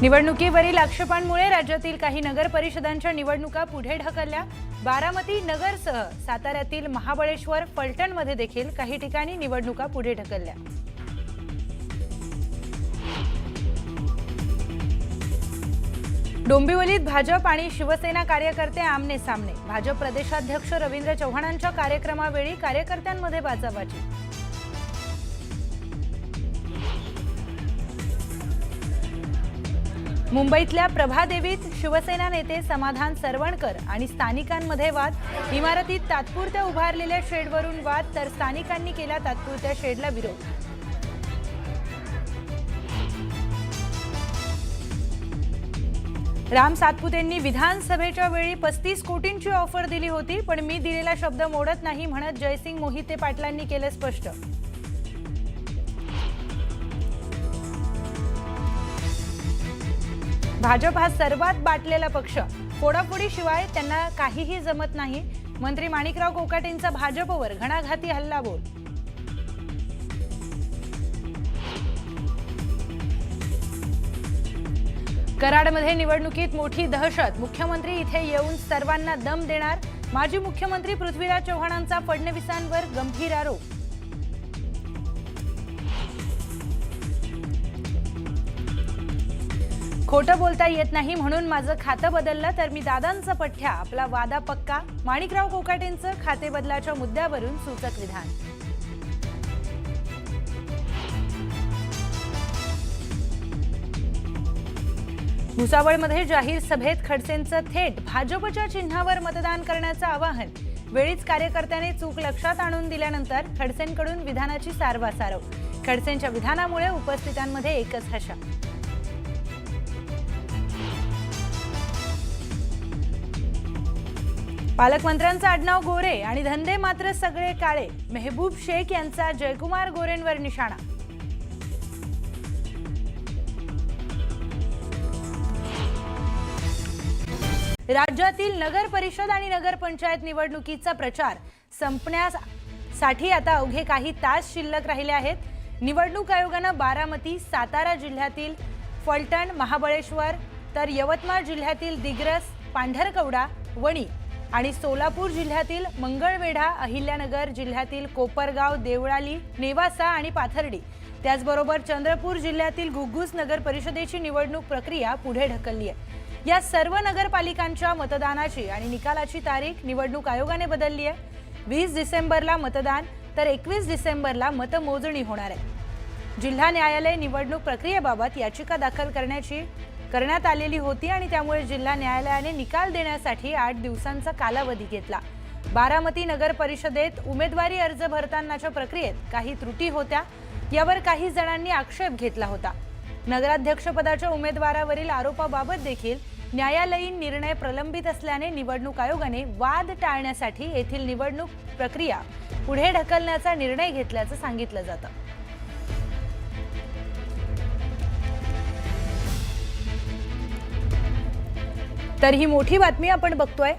निवडणुकीवरील आक्षेपांमुळे राज्यातील काही नगर परिषदांच्या निवडणुका पुढे ढकलल्या। बारामती नगरसह साताऱ्यातील महाबळेश्वर, फलटणमध्ये देखील काही ठिकाणी निवडणुका पुढे ढकलल्या। डोंबिवलीत भाजप आणि शिवसेना कार्यकर्ते आमने सामने। भाजप प्रदेशाध्यक्ष रवींद्र चव्हाणांच्या कार्यक्रमावेळी कार्यकर्त्यांमध्ये बाचाबाची। मुंबईतल्या प्रभादेवीत शिवसेना नेते समाधान सरवणकर आणि स्थानिकांमध्ये वाद। इमारतीत तात्पुरत्या उभारलेल्या शेडवरून वाद, तर स्थानिकांनी केला तात्पुरत्या शेडला विरोध। राम सातपुतेंनी विधानसभेच्या वेळी 35 कोटींची ऑफर दिली होती, पण मी दिलेला शब्द मोडत नाही म्हणत जयसिंग मोहिते पाटलांनी केले स्पष्ट। भाजप हा सर्वात बाटलेला पक्ष, फोडाफोडीशिवाय त्यांना काहीही जमत नाही। मंत्री माणिकराव कोकाटेंचा भाजपवर घणाघाती हल्लाबोल। कराडमध्ये निवडणुकीत मोठी दहशत, मुख्यमंत्री इथे येऊन सर्वांना दम देणार। माजी मुख्यमंत्री पृथ्वीराज चव्हाणांचा फडणवीसांवर गंभीर आरोप। खोटं बोलता येत नाही म्हणून माझं खातं बदललं, तर मी दादांचा पठ्ठ्या, आपला वादा पक्का। माणिकराव कोकाटेंचं खाते बदलाच्या मुद्द्यावरून सूचक विधान। भुसावळमध्ये जाहीर सभेत खडसेंचं थेट भाजपच्या चिन्हावर मतदान करण्याचं आवाहन। वेळीच कार्यकर्त्याने चूक लक्षात आणून दिल्यानंतर खडसेंकडून विधानाची सारवासारव। खडसेंच्या विधानामुळे उपस्थितांमध्ये एकच हशा। पालकमंत्र्यांचं आडनाव गोरे आणि धंदे मात्र सगळे काळे। मेहबूब शेख यांचा जयकुमार गोरेंवर निशाणा। राज्यातील नगर परिषद आणि नगर पंचायत निवडणुकीचा प्रचार संपण्यासाठी आता अवघे काही तास शिल्लक राहिले आहेत। निवडणूक आयोगानं बारामती, सातारा जिल्ह्यातील फलटण, महाबळेश्वर, तर यवतमाळ जिल्ह्यातील दिग्रस, पांढरकवडा, वणी आणि सोलापूर जिल्ह्यातील मंगळवेढा, अहिल्यानगर जिल्ह्यातील कोपरगाव, देवळाली, नेवासा आणि पाथर्डी, त्याचबरोबर चंद्रपूर जिल्ह्यातील घुग्गुस नगर परिषदेची निवडणूक प्रक्रिया पुढे ढकलली आहे। या सर्व नगरपालिकांच्या मतदानाची आणि निकालाची तारीख निवडणूक आयोगाने बदलली आहे। 20 डिसेंबरला मतदान, तर 21 डिसेंबरला मतमोजणी होणार आहे। जिल्हा न्यायालय निवडणूक प्रक्रियेबाबत याचिका दाखल करण्यात आलेली होती आणि त्यामुळे जिल्हा न्यायालयाने निकाल देण्यासाठी 8 दिवसांचा कालावधी घेतला। बारामती नगर परिषदेत उमेदवारी अर्ज भरतानाच्या प्रक्रियेत काही त्रुटी होत्या, यावर काही जणांनी आक्षेप घेतला होता। नगराध्यक्षपदाच्या उमेदवारावरील आरोपाबाबत देखील न्यायालयीन निर्णय प्रलंबित असल्याने निवडणूक आयोगाने वाद टाळण्यासाठी येथील निवडणूक प्रक्रिया पुढे ढकलण्याचा निर्णय घेतल्याचं सांगितलं जातं। तर ही मोठी बातमी आपण बघतोय।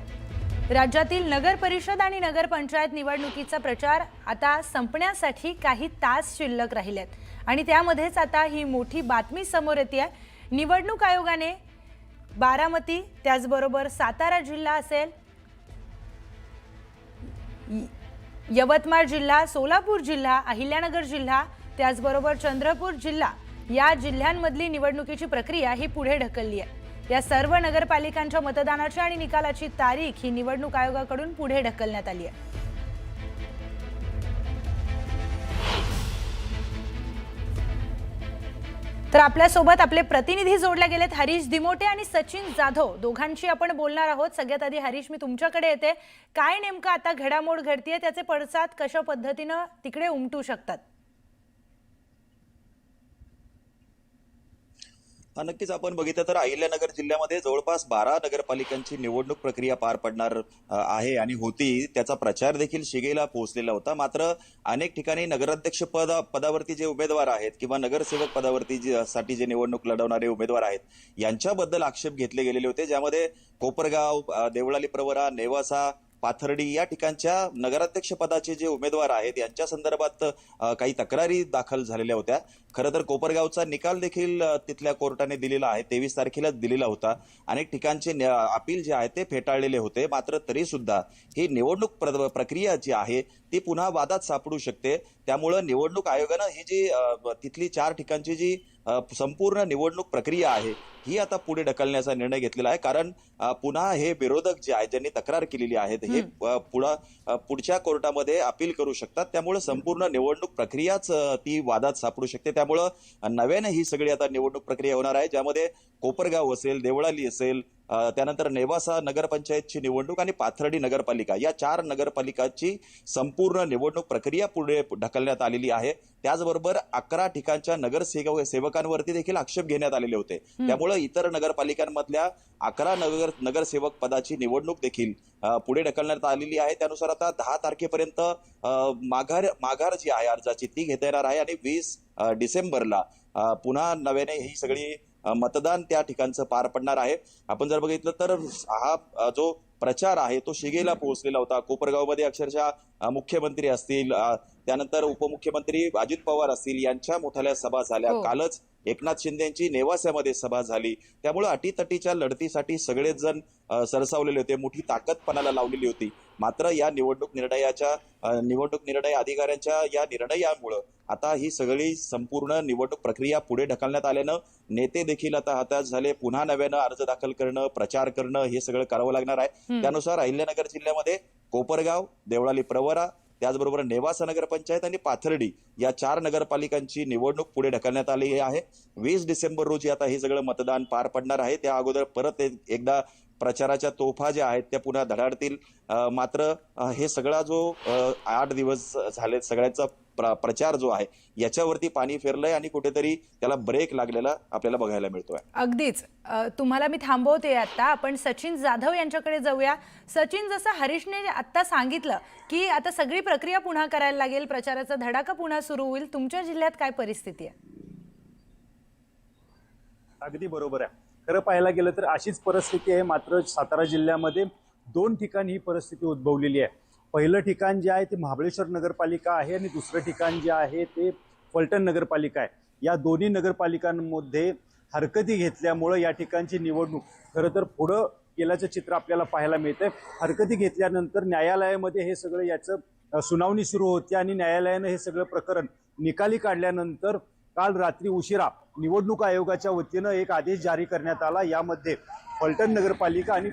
राज्यातील नगर परिषद आणि नगर पंचायत निवडणुकीचा प्रचार आता संपण्यासाठी काही तास शिल्लक राहिलेत आणि त्यामध्येच आता ही मोठी बातमी समोर येते आहे। निवडणूक आयोगाने बारामती, त्याचबरोबर सातारा जिल्हा असेल, यवतमाळ जिल्हा, सोलापूर जिल्हा, अहिल्यानगर जिल्हा, त्याचबरोबर चंद्रपूर जिल्हा, या जिल्ह्यांमधली निवडणुकीची प्रक्रिया ही पुढे ढकलली आहे। या सर्व नगरपालिकांच्या मतदानाची आणि निकालाची तारीख ही निवडणूक आयोगाकडून पुढे ढकलण्यात आली आहे। तर आपल्यासोबत आपले प्रतिनिधी जोडले गेलेत, हरीश दिमोटे आणि सचिन जाधव, दोघांशी आपण बोलणार आहोत। सगळ्यात आधी हरीश, मी तुमच्याकडे येते। काय नेमकं आता घडामोड घडतीये, त्याचे पडसाद कशा पद्धतीने तिकडे उमटू शकतात? नक्कीच आपण बघितलं तर अहिल्यानगर जिल्ह्यामध्ये जवळपास 12 नगरपालिकांची निवडणूक प्रक्रिया पार पडणार आहे आणि होती। त्याचा प्रचार देखील शिगेला पोहोचलेला होता। मात्र अनेक ठिकाणी नगराध्यक्ष पदावरती जे उमेदवार आहेत किंवा नगरसेवक पदावरती साठी जे निवडणूक लढवणारे उमेदवार आहेत, यांच्याबद्दल आक्षेप घेतले गेलेले होते, ज्यामध्ये कोपरगाव, देवळाली प्रवरा, नेवासा, पाथर्डी या ठिकाणच्या नगराध्यक्ष पदाचे जे उमेदवार आहेत यांच्या संदर्भात काही तक्रारी दाखल झालेल्या होत्या. खरं तर कोपरगावचा निकाल देखील तिथल्या कोर्टाने दिलेला आहे, 23 तारखेला दिलेला होता. अनेक ठिकाणचे अपील जे आहे ते फेटाळलेले होते. मात्र तरी सुद्धा ही निवडणूक प्रक्रिया जी आहे ती पुन्हा वादात सापडू शकते. त्यामुळं निवडणूक आयोगानं ही जी तिथली 4 ठिकाणची जी संपूर्ण निवडणूक प्रक्रिया आहे ही आता पुढे ढकलण्याचा निर्णय घेतलेला आहे. कारण पुन्हा हे विरोधक जे आहेत ज्यांनी तक्रार केलेली आहेत हे पुढच्या कोर्टामध्ये अपील करू शकतात. त्यामुळे संपूर्ण निवडणूक प्रक्रियाच ती वादात सापडू शकते. त्यामुळं नव्याने ही सगळी आता निवडणूक प्रक्रिया होणार आहे, ज्यामध्ये कोपरगाव असेल, देवळाली असेल, त्यानंतर नेवासा नगरपंचायतची निवडणूक आणि पाथर्डी नगरपालिका या 4 नगरपालिकांची संपूर्ण निवडणूक प्रक्रिया पुढे ढकलण्यात आलेली आहे. त्याचबरोबर 11 ठिकाणच्या नगरसेवकांवरती देखील आक्षेप घेण्यात आलेले होते. त्यामुळे इतर नगरपालिकांमधल्या 11 नगरसेवक पदाची निवडणूक देखील पुढे ढकलण्यात आलेली आहे. त्यानुसार आता 10 तारखेपर्यंत माघार जी आहे अर्जाची ती घेता येणार आहे आणि 20 डिसेंबरला पुन्हा नव्याने ही सगळी मतदान त्या ठिकाणचं पार पडणार आहे. आपण जर बघितलं तर हा जो प्रचार आहे तो शिगेला पोहोचलेला होता. कोपरगावमध्ये अक्षरशः मुख्यमंत्री असतील, त्यानंतर उपमुख्यमंत्री अजित पवार असतील यांच्या मोठ्या सभा झाल्या. कालच एकनाथ शिंदे यांची नेवास्यामध्ये सभा झाली. त्यामुळे अटीतटीच्या लढतीसाठी सगळेच जण सरसावलेले होते, मोठी ताकद पणाला लावलेली होती. मात्र या निवडणूक निर्णय अधिकाऱ्यांच्या या निर्णयामुळं आता ही सगळी संपूर्ण निवडणूक प्रक्रिया पुढे ढकलण्यात आल्यानं नेते देखील आता हताश झाले. पुन्हा नव्यानं अर्ज दाखल करणं, प्रचार करणं हे सगळं करावं लागणार आहे. त्यानुसार अहिल्यानगर जिल्ह्यामध्ये कोपरगाव, देवळाली प्रवरा, त्याचबरोबर नेवासा नगरपंचायत आणि पाथर्डी या 4 नगरपालिकांची निवडणूक पुढे ढकलण्यात आली आहे. 20 डिसेंबर रोजी आता हे सगळं मतदान पार पडणार आहे. त्या अगोदर परत एकदा प्रचाराच्या तोफा ज्या आहेत त्या पुन्हा धडाडतील. मात्र हे सगळा जो 8 दिवस झाले सगळ्यांचा प्रचार जो आहे याच्यावरती पाणी फिरलंय आणि कुठेतरी त्याला ब्रेक लागलेला आपल्याला बघायला मिळतोय. अगदीच. तुम्हाला मी थांबवते आता. आपण सचिन जाधव यांच्याकडे जाऊया. सचिन, जसं हरीशने आता सांगितलं की आता सगळी प्रक्रिया पुन्हा करायला लागेल, प्रचाराचा धडाका पुन्हा सुरू होईल, तुमच्या जिल्ह्यात काय परिस्थिती आहे? अगदी बरोबर आहे. खरं पाहायला गेलं तर अशीच परिस्थिती आहे. मात्र सातारा जिल्ह्यामध्ये 2 ठिकाणी ही परिस्थिती उद्भवलेली आहे. पहिलं ठिकाण जे आहे ते महाबळेश्वर नगरपालिका आहे आणि दुसरं ठिकाण जे आहे ते फलटण नगरपालिका आहे. या दोन्ही नगरपालिकांमध्ये हरकती घेतल्यामुळं या ठिकाणची निवडणूक खरं तर पुढं गेल्याचं चित्र आपल्याला पाहायला मिळतंय. हरकती घेतल्यानंतर न्यायालयामध्ये हे सगळं याचं सुनावणी सुरू होती आणि न्यायालयानं हे सगळं प्रकरण निकाली काढल्यानंतर काल रात्री उशिरा निवडणूक आयोगाच्या वतीनं एक आदेश जारी करण्यात आला. यामध्ये फलटण नगरपालिका आणि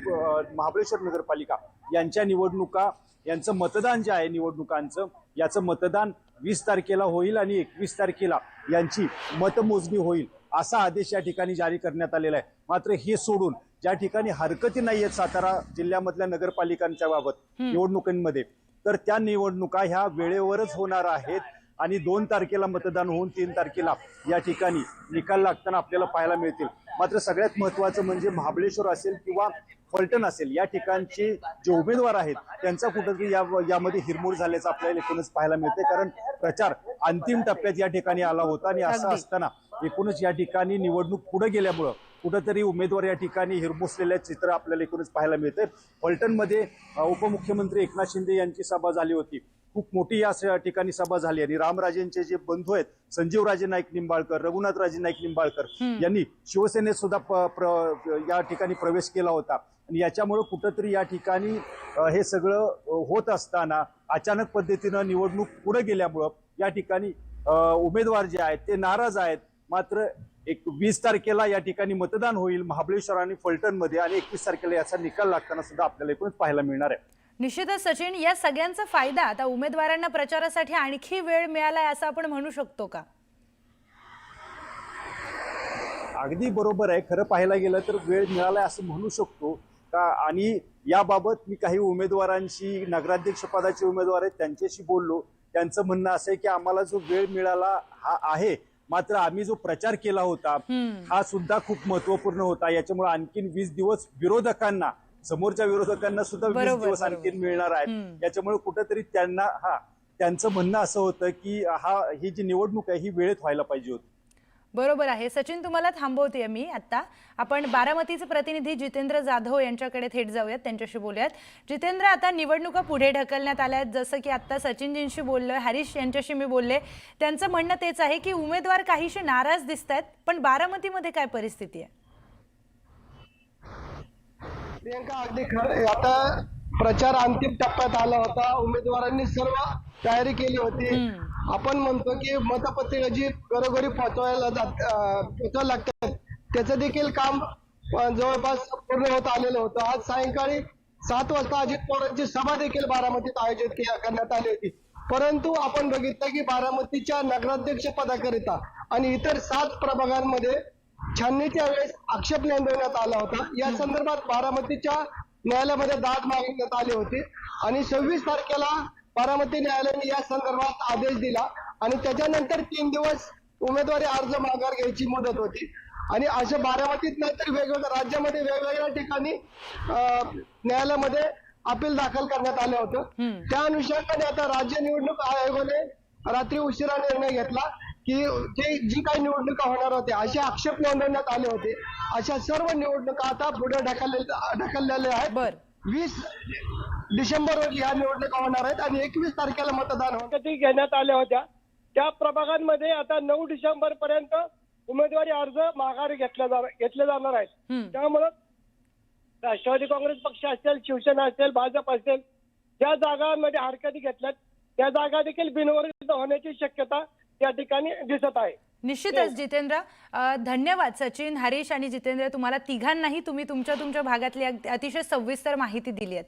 महाबळेश्वर नगरपालिका यांच्या निवडणुका यांचं मतदान जे आहे निवडणुकांचं याचं मतदान 20 तारखेला होईल आणि 21 तारखेला यांची मतमोजणी होईल असा आदेश या ठिकाणी जारी करण्यात आलेला आहे. मात्र हे सोडून ज्या ठिकाणी हरकती नाही आहेत सातारा जिल्ह्यामधल्या नगरपालिकांच्या बाबत निवडणुकांमध्ये, तर त्या निवडणुका ह्या वेळेवरच होणार आहेत आणि 2 तारखेला मतदान होऊन 3 तारखेला या ठिकाणी निकाल लागताना आपल्याला पाहायला मिळतील. मात्र सगळ्यात महत्त्वाचं म्हणजे महाबळेश्वर असेल किंवा फलटण असेल या ठिकाणचे जे उमेदवार आहेत त्यांचा कुठेतरी यामध्ये हिरमोड झाल्याचं आपल्याला एकूणच पाहायला मिळते. कारण प्रचार अंतिम टप्प्यात या ठिकाणी आला होता आणि असं असताना एकूणच या ठिकाणी निवडणूक पुढे गेल्यामुळं कुठेतरी उमेदवार या ठिकाणी हिरमोसलेल्या चित्र आपल्याला एकूणच पाहायला मिळते. फलटणमध्ये उपमुख्यमंत्री एकनाथ शिंदे यांची सभा झाली होती. खूप मोठी या ठिकाणी सभा झाली आणि रामराजेंचे जे बंधू आहेत संजीवराजे नाईक निंबाळकर, रघुनाथराजे नाईक निंबाळकर यांनी शिवसेनेत सुद्धा या ठिकाणी प्रवेश केला होता. आणि याच्यामुळे कुठंतरी या ठिकाणी हे सगळं होत असताना अचानक पद्धतीनं निवडणूक पुढे गेल्यामुळं या ठिकाणी उमेदवार जे आहेत ते नाराज आहेत. मात्र 20 तारखेला या ठिकाणी मतदान होईल महाबळेश्वर आणि फलटणमध्ये आणि 21 तारखेला याचा निकाल लागताना सुद्धा आपल्याला एकूणच पाहायला मिळणार आहे. निश्चितच सचिन, या सगळ्यांचा फायदा आता उमेदवारांना प्रचारासाठी आणखी वेळ मिळालाय असं आपण म्हणू शकतो का? अगदी बरोबर आहे. खरं पाहायला गेलं तर वेळ मिळालाय असं म्हणू शकतो का. आणि याबाबत मी काही उमेदवारांशी, नगराध्यक्ष पदाचे उमेदवार आहेत त्यांच्याशी बोललो. त्यांचं म्हणणं असं आहे की आम्हाला जो वेळ मिळाला हा आहे, मात्र आम्ही जो प्रचार केला होता हा सुद्धा खूप महत्वपूर्ण होता. याच्यामुळे आणखीन 20 दिवस विरोधकांना, समोरच्या विरोधकांना सुद्धा 20 दिवस आणखीन मिळणार आहेत. याच्यामुळे कुठेतरी त्यांचं म्हणणं असं होतं की ही जी निवडणूक आहे ही वेळेत व्हायला पाहिजे होती. बरोबर आहे सचिन, तुम्हाला थांबवते मी आता. आपण बारामतीचे प्रतिनिधी जितेंद्र जाधव यांच्याकडे थेट जाऊयात, त्यांच्याशी बोलूयात. जितेंद्र, आता निवडणुका पुढे ढकलण्यात आल्या आहेत, जसं की आता सचिनजींशी बोललोय, हरीश यांच्याशी मी बोलले, त्यांचं म्हणणं तेच आहे की उमेदवार काहीसे नाराज दिसत आहेत, पण बारामतीमध्ये काय परिस्थिती आहे? प्रियंका, अगदी खरं. आता प्रचार अंतिम टप्प्यात आला होता, उमेदवारांनी सर्व तयारी केली होती. आपण म्हणतो की मतपत्रिका जी घरोघरी पोहोचवायला लागतात त्याचं देखील काम जवळपास पूर्ण होत आलेलं होतं. आज सायंकाळी 7 वाजता अजित पवारांची सभा देखील बारामतीत आयोजित करण्यात आली होती. परंतु आपण बघितलं की बारामतीच्या नगराध्यक्ष पदाकरिता आणि इतर 7 प्रभागांमध्ये छाननीच्या वेळेस आक्षेप नोंदवण्यात आला होता. या संदर्भात बारामतीच्या न्यायालयामध्ये दाद मागण्यात आली होती आणि 26 तारखेला बारामती न्यायालयाने या संदर्भात आदेश दिला आणि त्याच्यानंतर 3 दिवस उमेदवारी अर्ज माघार घ्यायची मुदत होती. आणि अशा बारामतीत नाही तर वेगवेगळ्या राज्यामध्ये वेगवेगळ्या ठिकाणी न्यायालयामध्ये अपील दाखल करण्यात आलं होतं. त्या अनुषंगाने आता राज्य निवडणूक आयोगाने रात्री उशिरा निर्णय घेतला की जी काही निवडणुका होणार होत्या असे आक्षेप नोंदवण्यात आले होते, अशा सर्व निवडणुका आता पुढे ढकललेल्या आहेत. 20 डिसेंबर रोजी ह्या निवडणुका होणार आहेत आणि 21 तारखेला मतदान घेण्यात आल्या होत्या. त्या प्रभागांमध्ये आता 9 डिसेंबर पर्यंत उमेदवारी अर्ज माघारी घेतले जाणार आहेत. त्यामुळे राष्ट्रवादी काँग्रेस पक्ष असेल, शिवसेना असेल, भाजप असेल, ज्या जागांमध्ये हरकती घेतल्यात त्या जागा देखील बिनविरोध होण्याची शक्यता या ठिकाणी दिसत आहे. निश्चितच जितेंद्र, धन्यवाद सचिन, हरीश आणि जितेंद्र, तुम्हाला तिघांनाही. तुम्ही तुमच्या भागातली अतिशय सविस्तर माहिती दिली आहे.